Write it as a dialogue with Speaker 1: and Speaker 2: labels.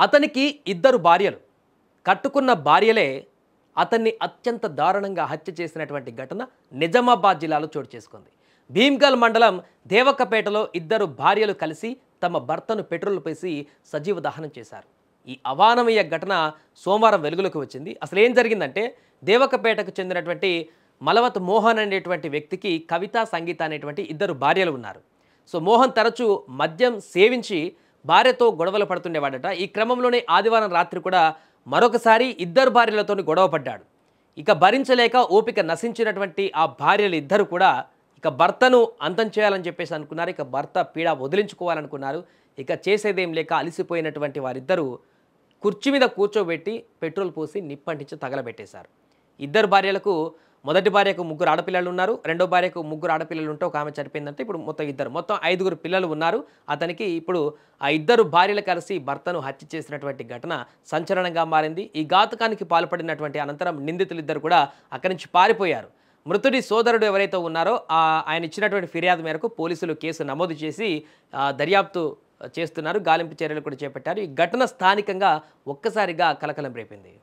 Speaker 1: అతనికి ఇద్దరు భార్యలు. కట్టుకున్న భార్యలే అతన్ని అత్యంత దారుణంగా హత్య చేసినటువంటి ఘటన నిజామాబాద్ జిల్లాలో చోటు చేసుకుంది. భీమ్గల్ మండలం దేవక్కపేటలో ఇద్దరు భార్యలు కలిసి తమ భర్తను పెట్రోల్ పోసి సజీవ దహనం చేశారు. ఈ అవానవీయ ఘటన సోమవారం వెలుగులోకి వచ్చింది. అసలు ఏం జరిగిందంటే దేవక్కపేటకు చెందినటువంటి మలవత్ మోహన్ అనేటువంటి వ్యక్తికి కవిత, సంగీత అనేటువంటి ఇద్దరు భార్యలు ఉన్నారు. సో మోహన్ తరచూ మద్యం సేవించి భార్యతో గొడవలు పడుతుండేవాడట. ఈ క్రమంలోనే ఆదివారం రాత్రి కూడా మరొకసారి ఇద్దరు భార్యలతో గొడవ పడ్డాడు. ఇక భరించలేక ఓపిక నశించినటువంటి ఆ భార్యలు ఇద్దరు కూడా ఇక భర్తను అంతం చేయాలని చెప్పేసి అనుకున్నారు. ఇక భర్త పీడ వదిలించుకోవాలనుకున్నారు. ఇక చేసేదేం లేక అలసిపోయినటువంటి వారిద్దరూ కుర్చీ మీద కూర్చోబెట్టి పెట్రోల్ పోసి నిప్పంటించి తగలబెట్టేశారు. ఇద్దరు భార్యలకు మొదటి భార్యకు ముగ్గురు ఆడపిల్లలు ఉన్నారు. రెండో భార్యకు ముగ్గురు ఆడపిల్లలు ఉంటే ఒక ఆమె చనిపోయిందంటే ఇప్పుడు మొత్తం ఐదుగురు పిల్లలు ఉన్నారు. అతనికి ఇప్పుడు ఆ ఇద్దరు భార్యలు కలిసి భర్తను హత్య చేసినటువంటి ఘటన సంచలనంగా మారింది. ఈ ఘాతుకానికి పాల్పడినటువంటి అనంతరం నిందితులు ఇద్దరు కూడా అక్కడి నుంచి పారిపోయారు. మృతుడి సోదరుడు ఎవరైతే ఉన్నారో ఆయన ఇచ్చినటువంటి ఫిర్యాదు మేరకు పోలీసులు కేసు నమోదు చేసి దర్యాప్తు చేస్తున్నారు. గాలింపు చర్యలు కూడా చేపట్టారు. ఈ ఘటన స్థానికంగా ఒక్కసారిగా కలకలం రేపింది.